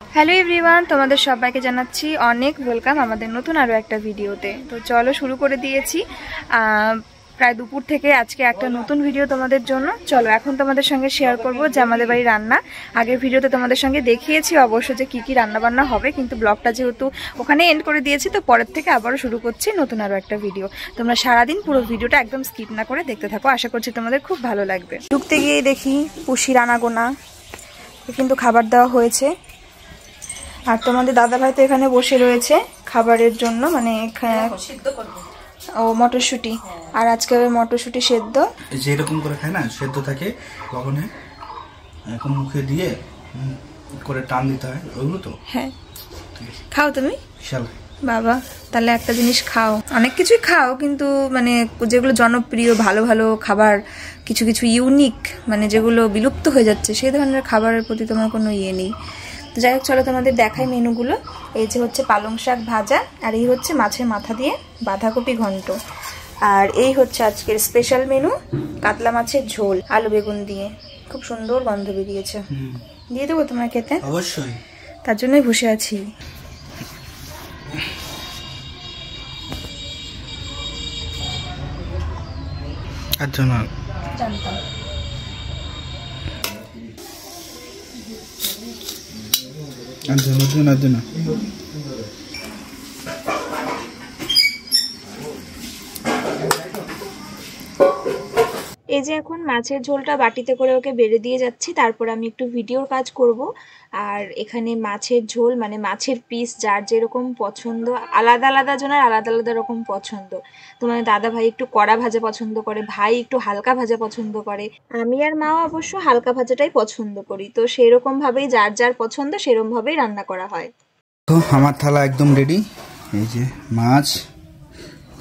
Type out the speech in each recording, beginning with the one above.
Hello everyone, তোমাদের সবাইকে জানাচ্ছি অনেক ওয়েলকাম আমাদের নতুন আরও একটা ভিডিওতে। তো চলো শুরু করে দিয়েছি প্রায় দুপুর থেকে আজকে একটা নতুন ভিডিও তোমাদের জন্য। চলো এখন তোমাদের সঙ্গে শেয়ার করব যে আমাদের বাড়ির রান্না। আগের ভিডিওতে তোমাদের সঙ্গে দেখিয়েছি অবশ্য যে কী কী রান্নাবান্না হবে, কিন্তু ব্লগটা যেহেতু ওখানে এন্ড করে দিয়েছি তো পরের থেকে আবারও শুরু করছি নতুন আরও একটা ভিডিও। তোমরা সারাদিন পুরো ভিডিওটা একদম স্কিপ না করে দেখতে থাকো, আশা করছি তোমাদের খুব ভালো লাগবে। ঢুকতে গিয়েই দেখি পুষির আনাগোনা কিন্তু খাবার দেওয়া হয়েছে, আর তোমাদের দাদা ভাই তো এখানে বসে রয়েছে খাবারের জন্য, মানে ও মটরশুঁটি, আর আজকে হবে মটরশুঁটি সেদ্ধ। যে এরকম করে খায় না, সেদ্ধ থাকে লবণে এখন মুখে দিয়ে করে টান দিতে হয় ওগুলো তো। হ্যাঁ খাও তুমি বাবা, তাহলে একটা জিনিস খাও, অনেক কিছুই খাও কিন্তু মানে যেগুলো জনপ্রিয় ভালো ভালো খাবার, কিছু কিছু ইউনিক মানে যেগুলো বিলুপ্ত হয়ে যাচ্ছে সেই ধরনের খাবারের প্রতি তোমার কোনো ইয়ে নেই। তো যাই হোক চলো তোমাদের দেখাই মেনুগুলো। এই যে হচ্ছে পালং শাক ভাজা, আর এই হচ্ছে মাছের মাথা দিয়ে বাঁধাকপি ঘন্ট, আর এই হচ্ছে আজকের স্পেশাল মেনু কাতলা মাছের ঝোল আলু বেগুন দিয়ে। খুব সুন্দর গন্ধ বেরিয়েছে, দিয়ে দেবো তোমার খেতে? অবশ্যই, তার জন্যই বসে আছি। আচ্ছা না জানতাম এই যে এখন মাছের ঝোলটা বাটিতে করে ওকে বেড়ে দিয়ে যাচ্ছি, তারপর আমি একটু ভিডিওর কাজ করব। আর এখানে মাছের ঝোল মানে মাছের পিস যার যেরকম পছন্দ, আলাদা আলাদা জনের আলাদা আলাদা রকম পছন্দ। তোমার দাদা ভাই একটু কড়া ভাজা পছন্দ করে, ভাই একটু হালকা ভাজা পছন্দ করে, আমি আর মাও অবশ্য হালকা ভাজাটাই পছন্দ করি। তো সেরকম ভাবেই যার যার পছন্দ সেরকম ভাবেই রান্না করা হয়। তো আমার থালা একদম রেডি। এই যে মাছ,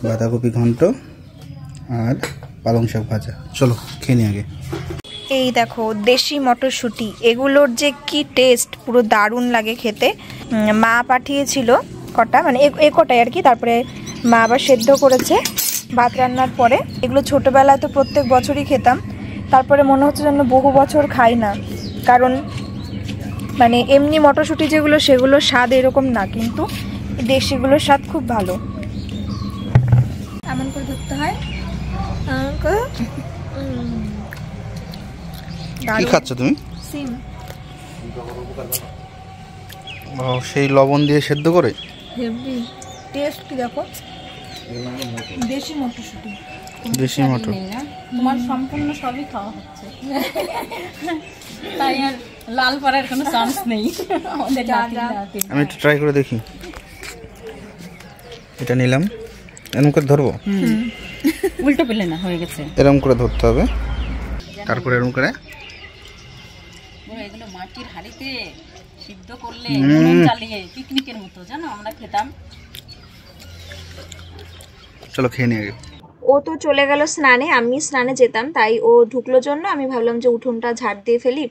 বাঁধাকপি ঘন্ট আর পালং শাক ভাজা। চলো খেয়ে নি আগে। এই দেখো দেশি মটরশুঁটি, এগুলোর যে কি টেস্ট, পুরো দারুণ লাগে খেতে। মা পাঠিয়েছিল কটা, মানে এ কটাই আর কি, তারপরে মা আবার সেদ্ধ করেছে ভাত রান্নার পরে। এগুলো ছোটোবেলায় তো প্রত্যেক বছরই খেতাম, তারপরে মনে হচ্ছে যেন বহু বছর খাই না, কারণ মানে এমনি মটরশুঁটি যেগুলো সেগুলোর স্বাদ এরকম না, কিন্তু দেশিগুলোর স্বাদ খুব ভালো। এমন করে ধরতে হয়। কি খাচ্ছ তুমি? সিম। সেই লবণ দিয়ে সেদ্ধ করে হেভি টেস্ট কি দেখো, দেশি মটরশুঁটি, দেশি মটর। তোমার সম্পূর্ণ সবই খাওয়া হচ্ছে, তাই আর লাল পড়ার কোনো চান্স নেই আমাদের। আমি একটু ট্রাই করে দেখি। এটা নিলাম, এরকম করে ধরবো? উল্টো পেলে না, হয়ে গেছে এরকম করে ধরতে হবে, তারপরে এরকম করে এগুলো মাটির হাঁড়িতে সিদ্ধ করলে চালিয়ে পিকনিকের মতো, জানো আমরা খেতাম। চলো খেয়ে নিয়ে আগে। ও তো চলে গেল স্নানে, আমি স্নানে যেতাম, তাই ও ঢুকলো জন্য আমি ভাবলাম যে উঠোনটা ঝাড় দিয়ে ফেলি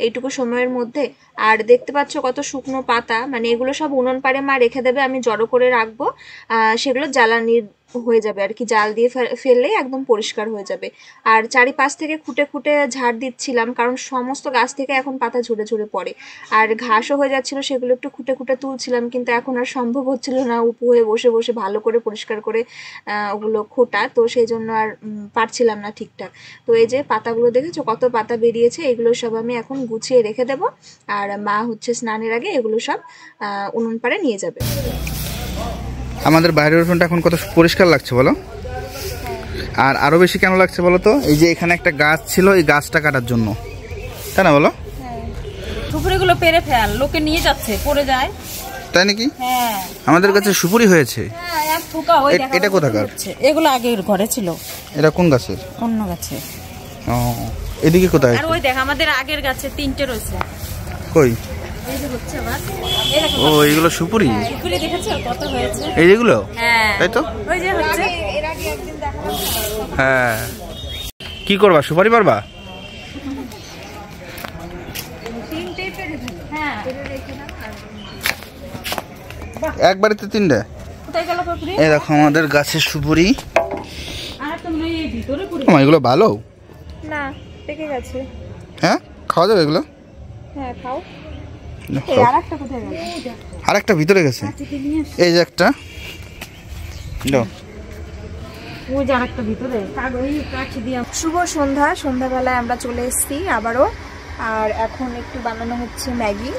এইটুকু সময়ের মধ্যে। আর দেখতে পাচ্ছ কত শুকনো পাতা, মানে এগুলো সব উনুন পাড়ে মা রেখে দেবে, আমি জড়ো করে রাখবো, সেগুলো জ্বালানির হয়ে যাবে আর কি, জাল দিয়ে ফেললেই একদম পরিষ্কার হয়ে যাবে। আর চারিপাশ থেকে খুঁটে খুঁটে ঝাড় দিচ্ছিলাম, কারণ সমস্ত গাছ থেকে এখন পাতা ঝরে ঝরে পড়ে, আর ঘাসও হয়ে যাচ্ছিল, সেগুলো একটু খুঁটে খুঁটে তুলছিলাম, কিন্তু এখন আর সম্ভব হচ্ছিল না উপুর হয়ে বসে বসে ভালো করে পরিষ্কার করে ওগুলো খোটা, তো সেই জন্য আর পারছিলাম না ঠিকঠাক। তো এই যে পাতাগুলো দেখেছো কত পাতা বেরিয়েছে, এগুলো সব আমি এখন গুছিয়ে রেখে দেবো, আর মা হচ্ছে স্নানের আগে এগুলো সব উনুন পাড়ে নিয়ে যাবে। আমাদের বাইরের উঠোনটা এখন কত পরিষ্কার লাগছে বলো, আর আরো বেশি কেন লাগছে বলো তো? এই যে এখানে একটা গাছ ছিল, এই গাছটা কাটার জন্য, তাই না বলো? সুপুরিগুলো পেরে ফেল, লোকে নিয়ে যাচ্ছে, পড়ে যায়। তাই নাকি? হ্যাঁ, আমাদের কাছে সুপুরি হয়েছে। এটা কোথাকার? এগুলো আগের ঘরে ছিল। এটা কোন গাছের? অন্য গাছে। ও, এদিকে কোথায়? আর ওই দেখ আমাদের আগের গাছে 3টে রয়েছে। কই? এই যে হচ্ছে আবার। ও, এগুলো সুপুরি? সুপুরি দেখেছো কত হয়েছে? এই যেগুলো? হ্যাঁ, তাই তো। ওই যে হচ্ছে। হ্যাঁ, কি করবা, সুপারি পারবা? হ্যাঁ, এক বাড়িতে 3টে। কোথায় গেল পুকুরি? এই দেখো আমাদের গাছের সুপুরি। আর তুমি এই ভিতরে পুরি। এগুলো ভালো না, পেকে গেছে। হ্যাঁ, খাওয়া যাবে এগুলো? হ্যাঁ খাও। আরেকটা কোথায় গেল? আরেকটা ভিতরে গেছে, এই যে একটা দাও। ওই যে আরেকটা ভিতরে কাছে দিয়ে। শুভ সন্ধ্যা, সন্ধ্যাবেলায় আমরা চলে এসেছি আবারও। আর এখন একটু বানানো হচ্ছে ম্যাগি।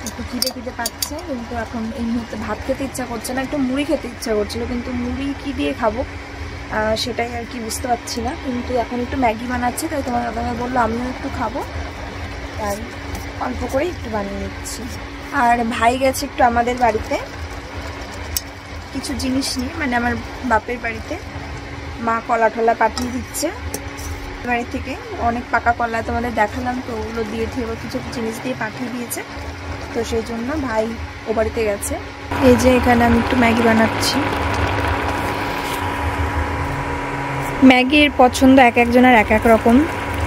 একটু খিদে পাচ্ছে, কিন্তু এখন এই মুহূর্তে ভাত খেতে ইচ্ছা করছে না, একটু মুড়ি খেতে ইচ্ছা করছিল, কিন্তু মুড়ি কি দিয়ে খাবো সেটাই আর কি বুঝতে পারছি না। কিন্তু এখন একটু ম্যাগি বানাচ্ছি, তাই তোমার দাদাভাই বললো আমিও একটু খাবো, তাই অল্প করে একটু বানিয়ে নিচ্ছি। আর ভাই গেছে একটু আমাদের বাড়িতে কিছু জিনিস নিয়ে, মানে আমার বাপের বাড়িতে। মা কলা টলা পাঠিয়ে দিচ্ছে বাড়ি থেকে, অনেক পাকা কলা তোমাদের দেখালাম, তো ওগুলো দিয়ে কিছু জিনিস দিয়ে পাঠিয়ে দিয়েছে, তো সেই জন্য ভাই ও বাড়িতে গেছে। এই যে এখানে আমি একটু ম্যাগি বানাচ্ছি। ম্যাগির পছন্দ এক একজনের এক এক রকম,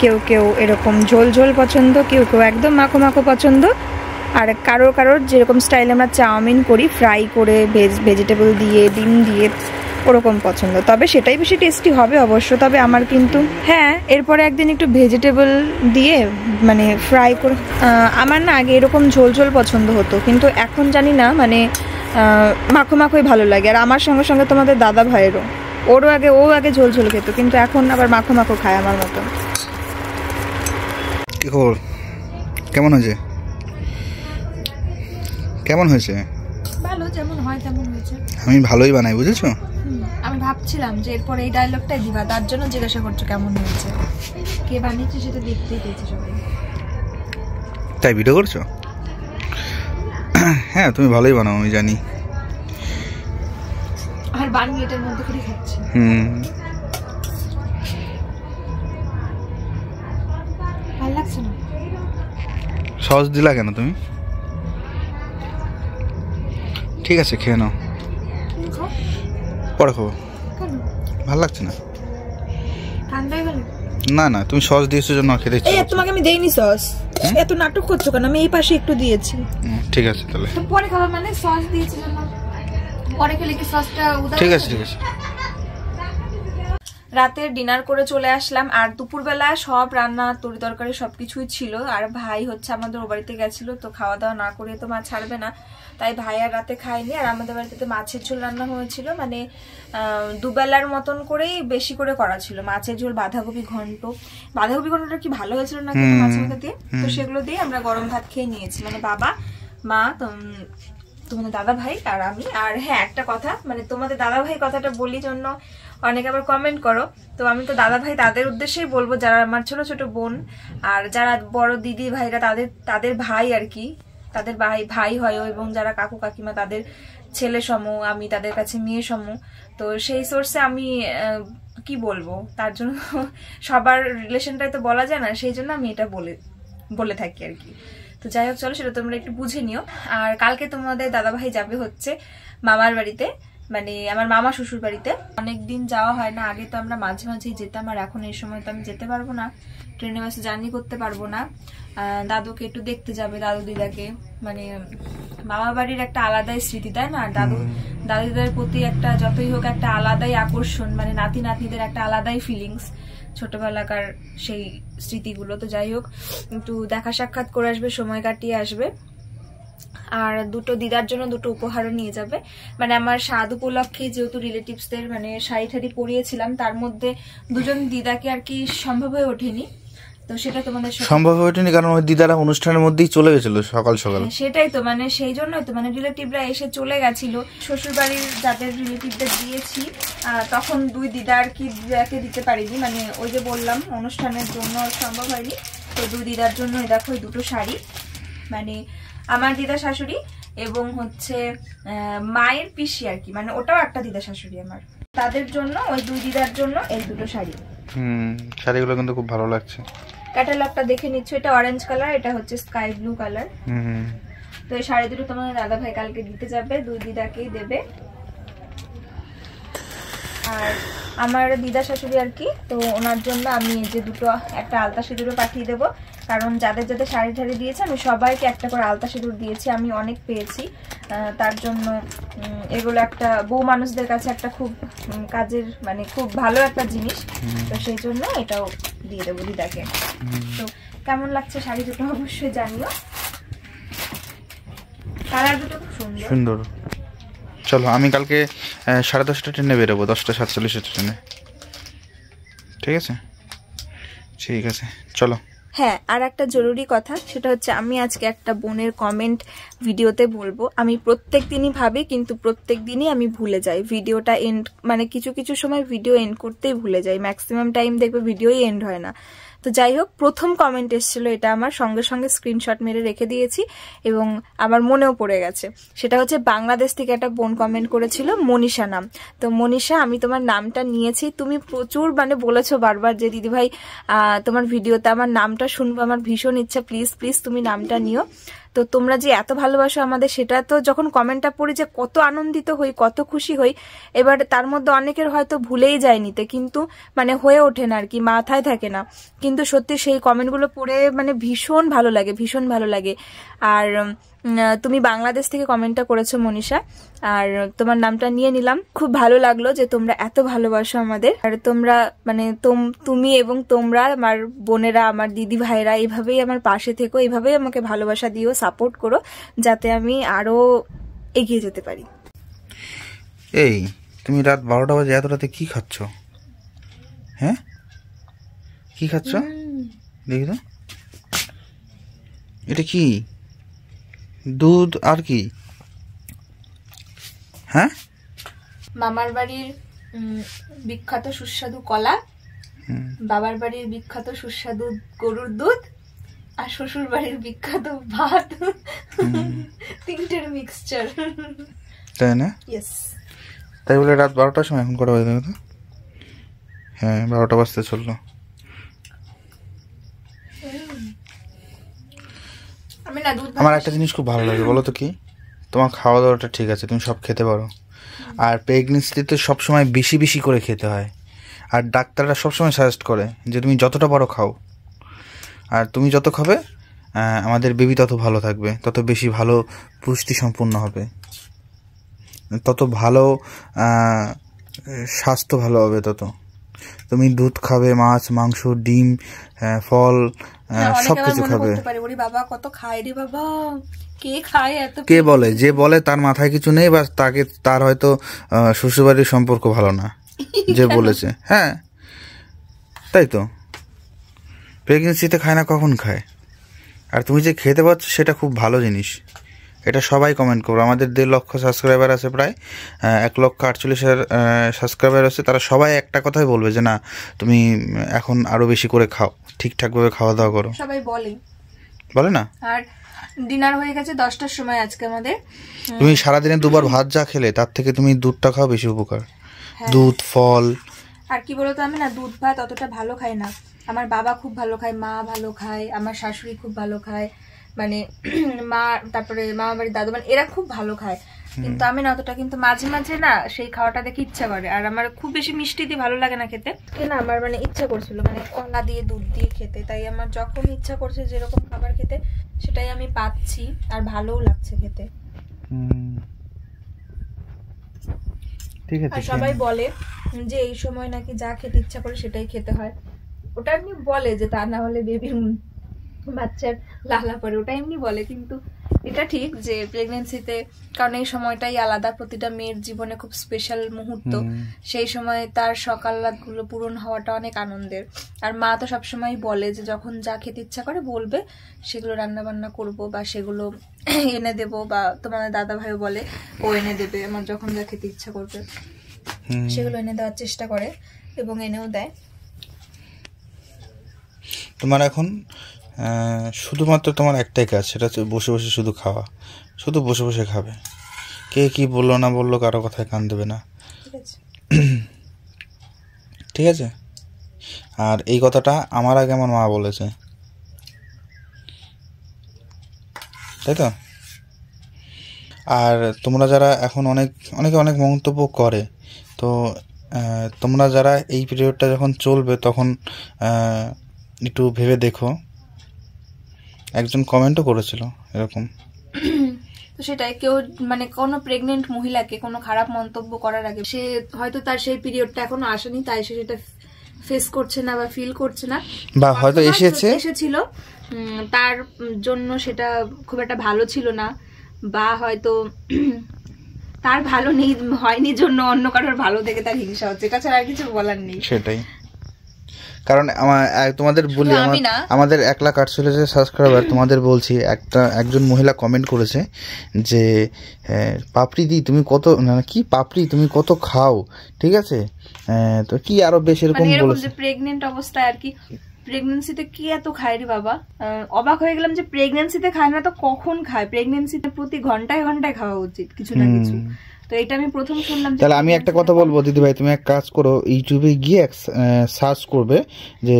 কেউ কেউ এরকম ঝোল ঝোল পছন্দ, কেউ কেউ একদম মাখো মাখো পছন্দ, আর কারোর যেরকম স্টাইলে আমরা চাউমিন করি ফ্রাই করে ভেজিটেবল দিয়ে ডিম দিয়ে ওরকম পছন্দ। তবে সেটাই বেশি টেস্টি হবে অবশ্য, তবে আমার কিন্তু হ্যাঁ এরপরে একদিন একটু ভেজিটেবল দিয়ে মানে ফ্রাই করে। আমার না আগে এরকম ঝোল ঝোল পছন্দ হতো, কিন্তু এখন জানি না মানে মাখো মাখোই ভালো লাগে। আর আমার সঙ্গে সঙ্গে তোমাদের দাদা ভাইয়েরও, ও আগে ঝোল ঝোল খেত, কিন্তু এখন আবার মাখো মাখো খায় আমার মতো। কি খবর, কেমন হয়েছে? কেমন হয়েছে? ভালো, যেমন হয় তেমন হয়েছে। আমি ভালোই বানাই, বুঝেছো? আমি ভাবছিলাম যে এরপর এই ডায়লগটাই দিবা, তার জন্য জিজ্ঞাসা করছো কেমন হয়েছে। কে বানিয়েছে সেটা দেখতেই পেয়েছে সবাই। তাই ভিডিও করছো? হ্যাঁ তুমি ভালোই বানাও, আমি জানি। আর বানিয়ে এটার মধ্যে করে খাচ্ছি। ভালো লাগছে না? সস দিলা কেন তুমি? ঠিক আছে খেয়ে নাও, পরে খাবো। ভালো লাগছে না? ঠান্ডাই ভালো না না, তুমি সস দিয়েছো জন্য খেতে ইচ্ছে করছে। তোমাকে আমি দেইনি সস, এত নাটক করছো কেন? আমি এই পাশে একটু দিয়েছি। ঠিক আছে তাহলে পরে খাবার, মানে সস দিয়েছি জন্য পরে খেলে কি সসটা উদার? ঠিক আছে ঠিক আছে। রাতের ডিনার করে চলে আসলাম, আর দুপুরবেলা সব রান্না তরি তরকারি সবকিছুই ছিল। আর ভাই হচ্ছে আমাদের ও বাড়িতে গেছিল, তো খাওয়া দাওয়া না করে তো মা ছাড়বে না, তাই ভাই আর রাতে খাইনি। আর আমাদের বাড়িতে মাছের ঝোল রান্না হয়েছিল, মানে দুবেলার মতন করেই বেশি করে করা ছিল। মাছের ঝোল, বাঁধাকপি ঘন্টটা কি ভালো হয়েছিল না মাছের মধ্যে দিয়ে, তো সেগুলো দিয়ে আমরা গরম ভাত খেয়ে নিয়েছি, মানে বাবা, মা, তোমাদের দাদা ভাই আর আমি। আর হ্যাঁ একটা কথা, মানে তোমাদের দাদা ভাই কথাটা বলি জন্য অনেকে আবার কমেন্ট করো, তো আমি তো দাদা ভাই তাদের উদ্দেশ্যেই বলবো যারা আমার ছোট ছোট বোন, আর যারা বড় দিদি ভাইরা তাদের ভাই আর কি, তাদের ভাই হয়, এবং যারা কাকু কাকিমা তাদের ছেলে সম, আমি তাদের কাছে মেয়ে সম। তো সেই সোর্সে আমি কি বলবো, তার জন্য সবার রিলেশনটাই তো বলা যায় না, সেই জন্য আমি এটা বলে থাকি আর কি। তো যাই হোক, চলো সেটা তোমরা একটু বুঝে নিও। আর কালকে তোমাদের দাদাভাই যাবে হচ্ছে মামার বাড়িতে, মানে আমার মামা শ্বশুর বাড়িতে। অনেকদিন যাওয়া হয় না, আগে তো আমরা মাঝে মাঝেই যেতাম, আর এখন এই সময় তো আমি যেতে পারবো না, ট্রেনে বাসে জার্নি করতে পারবো না। দাদুকে একটু দেখতে যাবে, দাদু দিদাকে, মানে মামা বাড়ির একটা আলাদাই স্মৃতি, তাই না? দাদু দিদার প্রতি একটা যতই হোক একটা আলাদাই আকর্ষণ, মানে নাতি নাতনিদের একটা আলাদাই ফিলিংস, ছোটবেলাকার সেই স্মৃতিগুলো। তো যাই হোক, একটু দেখা সাক্ষাৎ করে আসবে, সময় কাটিয়ে আসবে। আর দুটো দিদার জন্য দুটো উপহারও নিয়ে যাবে, মানে আমার স্বাদ উপলক্ষে যেহেতু রিলেটিভসদের মানে শাড়ি ঠাড়ি পরিয়েছিলাম, তার মধ্যে দুজন দিদাকে আর কি সম্ভব হয়ে ওঠেনি, তো সেটা তোমাদের সম্ভব হয়ে ওঠেনি কারণ ওই দিদারা অনুষ্ঠানের মধ্যেই চলে গেছিল সকাল সকাল। সেটাই তো, মানে সেই জন্যই তো, মানে রিলেটিভরা এসে চলে গেছিল। শ্বশুর বাড়ির যাদের রিলেটিভদের দিয়েছি তখন দুই দিদা আর কি দিদাকে দিতে পারিনি, মানে ওই যে বললাম অনুষ্ঠানের জন্য সম্ভব হয়নি। তো দুই দিদার জন্য দেখো দুটো শাড়ি, মানে আমার দিদা শাশুড়ি এবং হচ্ছে মায়ের পিসি আর কি, মানে ওটাও একটা দিদা শাশুড়ি আমার, তাদের জন্য ওই দুই দিদার জন্য এই দুটো শাড়ি। শাড়িগুলো কিন্তু খুব ভালো লাগছে। ক্যাটালগটা দেখে নিচ্ছ, এটা অরেঞ্জ কালার, এটা হচ্ছে স্কাই ব্লু কালার। তো এই শাড়ি দুটো তোমার দাদা ভাই কালকে দিতে যাবে, দুই দিদাকেই দেবে। আর আমার দিদা শাশুড়ি আর কি, তো ওনার জন্য আমি এই যে দুটো একটা আলতা সিঁদুরও পাঠিয়ে দেবো, কারণ যাদের যাদের শাড়ি ঠাড়ি দিয়েছে আমি সবাইকে একটা করে আলতা সিঁদুর দিয়েছি, আমি অনেক পেয়েছি। তার জন্য এগুলো একটা বউ মানুষদের কাছে একটা খুব কাজের, মানে খুব ভালো একটা জিনিস, তো সেই জন্য এটাও দিয়ে দেবো দিদাকে। তো কেমন লাগছে শাড়ি দুটো অবশ্যই জানিও। কালার দুটো খুব সুন্দর সুন্দর। চলো আমি কালকে 10:30 ট্রেনে বেরোবো, 10:47 ট্রেনে। ঠিক আছে, ঠিক আছে, চলো। হ্যাঁ, আর একটা জরুরি কথা, সেটা হচ্ছে আমি আজকে একটা বোনের কমেন্ট ভিডিওতে বলবো। আমি প্রত্যেক দিনই ভাবি, কিন্তু প্রত্যেক দিনই আমি ভুলে যাই ভিডিওটা এন্ড, মানে কিছু কিছু সময় ভিডিও এন্ড করতেই ভুলে যাই, ম্যাক্সিমাম টাইম দেখবে ভিডিওই এন্ড হয় না। তো যাই হোক, প্রথম কমেন্ট এসেছিল, এটা আমার সঙ্গে সঙ্গে স্ক্রিনশট মেরে রেখে দিয়েছি এবং আমার মনেও পড়ে গেছে। সেটা হচ্ছে বাংলাদেশ থেকে একটা বোন কমেন্ট করেছিল, মনীষা নাম। তো মনীষা, আমি তোমার নামটা নিয়েছি। তুমি প্রচুর মানে বলেছো বারবার যে দিদিভাই তোমার ভিডিওতে আমার নামটা শুনবো, আমার ভীষণ ইচ্ছা, প্লিজ প্লিজ তুমি নামটা নিও। তো তোমরা যে এত ভালোবাসো আমাদের, সেটা তো যখন কমেন্টটা পড়ি যে কত আনন্দিত হই, কত খুশি হই। এবার তার মধ্যে অনেকের হয়তো ভুলেই যায় নিতে, কিন্তু মানে হয়ে ওঠে না আর কি, মাথায় থাকে না। কিন্তু সত্যি সেই কমেন্টগুলো পড়ে মানে ভীষণ ভালো লাগে, ভীষণ ভালো লাগে। আর তুমি বাংলাদেশ থেকে কমেন্টটা করেছো মনীষা, আর তোমার নামটা নিয়ে নিলাম। খুব ভালো লাগলো যে তোমরা এত ভালোবাসো আমাদের। আর তোমরা মানে তুমি এবং তোমরা আমার বোনেরা, আমার দিদি ভাইরা এভাবেই আমার পাশে থেকো, এভাবেই আমাকে ভালোবাসা দিও, সাপোর্ট করো, যাতে আমি আরো এগিয়ে যেতে পারি। এই তুমি রাত 12টা বাজে এত রাতে কি খাচ্ছ? হ্যাঁ, কি খাচ্ছ দেখি তো। এটা কি? দুধ আর কি? হ্যাঁ, মামার বাড়ির বিখ্যাত সুস্বাদু কলা, বাবার বাড়ির বিখ্যাত সুস্বাদু গরুর দুধ, আর শ্বশুর বাড়ির বিখ্যাত ভাত, তিনটের মিক্সচার। তাই না? ইয়েস। তাই বলে রাত 12টার সময়, এখন কটা বাজে দেখো তো? হ্যাঁ, 12টা বাজতে চললো। আমি না দুধ, আমার একটা জিনিস খুব ভালো লাগে, বলো তো কি? তোমার খাওয়া দাওয়াটা ঠিক আছে, তুমি সব খেতে পারো, আর প্রেগনেন্সিতে সবসময় বেশি বেশি করে খেতে হয়। আর ডাক্তাররা সবসময় সাজেস্ট করে যে তুমি যতটা পারো খাও, আর তুমি যত খাবে আমাদের বেবি তত ভালো থাকবে, তত বেশি ভালো পুষ্টি সম্পূর্ণ হবে, তত ভালো স্বাস্থ্য ভালো হবে। তত তুমি দুধ খাবে, মাছ, মাংস, ডিম, ফল, সবকিছু খাবে। বাবা কত খায় রে বাবা, কে খায় এত? কে বলে? যে বলে তার মাথায় কিছু নেই, বা তার হয়তো শ্বশুরবাড়ির সম্পর্ক ভালো না, যে বলেছে। হ্যাঁ, তাই তো, প্রেগনেন্সিতে খায় না, কখন খায়? আর তুমি যে খেতে পাচ্ছ সেটা খুব ভালো জিনিস, এটা সবাই কমেন্ট করো। আমাদের 1.5 লক্ষ সাবস্ক্রাইবার আছে, প্রায় 1,48,000 সাবস্ক্রাইবার আছে। তারা সবাই একটা কথাই বলবে যে না, তুমি এখন আরো বেশি করে খাও, ঠিকঠাকভাবে খাওয়া দাওয়া করো। সবাই বলে না? আর ডিনার হয়ে গেছে 10টার সময় আজকে আমাদের। তুমি সারাদিনে 2 বার ভাত যা খেলে, তার থেকে তুমি দুধটা খাও, বেশি উপকার। দুধ, ফল। আর কি বলতো, আমি না দুধ ভাত অতটা ভালো খাই না। আমার বাবা খুব ভালো খায়, মা ভালো খায়, আমার শাশুড়ি খুব ভালো খায়, মানে মা, তারপরে মামা বাড়ির দাদু, মানে এরা খুব ভালো খায়, কিন্তু আমি না অতটা। কিন্তু মাঝে মাঝে না সেই খাওয়াটা দেখে ইচ্ছা করে। আর আমার খুব বেশি মিষ্টি দিয়ে ভালো লাগে না খেতে, না আমার মানে ইচ্ছা করছিল মানে কলা দিয়ে দুধ দিয়ে খেতে। তাই আমার যখন ইচ্ছা করছে যেরকম খাবার খেতে, সেটাই আমি পাচ্ছি, আর ভালোও লাগছে খেতে। ঠিক আছে। আর সবাই বলে যে এই সময় নাকি যা খেতে ইচ্ছা করে সেটাই খেতে হয়। ওটা এমনি বলে যে তা না হলে বেবির বাচ্চার লালা পড়ে, ওটা এমনি বলে। কিন্তু এটা ঠিক যে প্রেগনেন্সিতে, কারণ এই সময়টাই আলাদা, প্রতিটা মেয়ের জীবনে খুব স্পেশাল মুহূর্ত। সেই সময় তার সকালগুলো পূরণ হওয়াটা অনেক আনন্দের। আর মা তো সবসময় বলে যে যখন যা খেতে ইচ্ছা করে বলবে, সেগুলো রান্না বান্না করবো বা সেগুলো এনে দেবো, বা তোমাদের দাদা ভাইও বলে ও এনে দেবে আমার যখন যা খেতে ইচ্ছা করবে, সেগুলো এনে দেওয়ার চেষ্টা করে এবং এনেও দেয়। তোমার এখন শুধুমাত্র তোমার একটাই কাজ, সেটা হচ্ছে বসে বসে শুধু খাওয়া, শুধু বসে বসে খাবে। কে কি বললো না বললো কারো কথায় কান দেবে না, ঠিক আছে? আর এই কথাটা আমার আগে আমার মা বলেছে, তাই তো? আর তোমরা যারা এখন অনেকে অনেক মন্তব্য করে, তো তোমরা যারা এই পিরিয়ডটা যখন চলবে তখন একটু ভেবে দেখো। একজন কমেন্টও করেছিল এরকম। তো সেটাই, কেউ মানে কোনো প্রেগনেন্ট মহিলাকে কোনো খারাপ মন্তব্য করার আগে, সে হয়তো তার সেই পিরিয়ডটা এখনো আসেনি, তাই সে সেটা ফেস করছে না বা ফিল করছে না, বা হয়তো এসেছিল, তার জন্য সেটা খুব একটা ভালো ছিল না, বা হয়তো তার ভালো নেই হয়নি জন্য অন্য কারোর ভালো দেখে তার হিংসা হচ্ছে, এটা ছাড়া আর কিছু বলার নেই। সেটাই, কারণ তোমাদের বলি আমি না। আমাদের 1,48,000 সাবস্ক্রাইবার, তোমাদের বলছি একজন মহিলা কমেন্ট করেছে যে পাপড়ি দি তুমি কত কি পাপড়ি তুমি কত খাও, ঠিক আছে, তো কি আরো বেশ এরকম বলেছে প্রেগনেন্ট অবস্থায় আর কি, প্রেগন্যান্সিতে কি এত খায় রে বাবা। অবাক হয়ে গেলাম যে প্রেগন্যান্সিতে খায় না তো কখন খায়? প্রেগন্যান্সিতে প্রতি ঘন্টায় ঘন্টায় খাওয়া উচিত কিছু না কিছু। তো এটা আমি প্রথম শুনলাম। তাহলে আমি একটা কথা বলবো দিদি ভাই, তুমি এক কাজ করো, ইউটিউবে গিয়ে সার্চ করবে, যে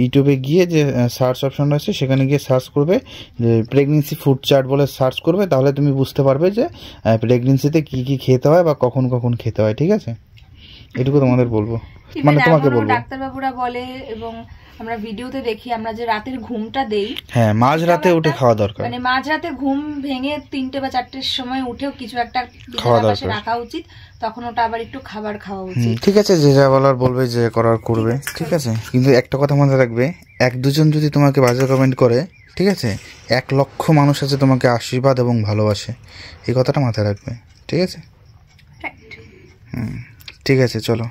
ইউটিউবে গিয়ে যে সার্চ অপশন রয়েছে সেখানে গিয়ে সার্চ করবে যে প্রেগনেন্সি ফুড চার্ট বলে সার্চ করবে, তাহলে তুমি বুঝতে পারবে যে প্রেগনেন্সিতে কি কি খেতে হয় বা কখন কখন খেতে হয়, ঠিক আছে? এটুকু তোমাদের বলবো, মানে তোমাকে বলবো। ডাক্তারবাবুরা বলে এবং আমরা ভিডিওতে দেখি, আমরা যে রাতের ঘুমটা দেই, হ্যাঁ মাঝ রাতে উঠে খাওয়া দরকার, মানে মাঝরাতে ঘুম ভেঙে 3টে বা 4টের সময় উঠেও কিছু একটা খাওয়া দরকার রাখা উচিত, তখন ওটা আবার একটু খাবার খাওয়া উচিত। ঠিক আছে, যে যা বলার বলবে, যে করার করবে, ঠিক আছে? কিন্তু একটা কথা মাথায় রাখবে, 1-2 জন যদি তোমাকে বাজে কমেন্ট করে, ঠিক আছে, 1 লক্ষ মানুষ আছে তোমাকে আশীর্বাদ এবং ভালোবাসে, এই কথাটা মাথায় রাখবে, ঠিক আছে? ঠিক আছে, চলো।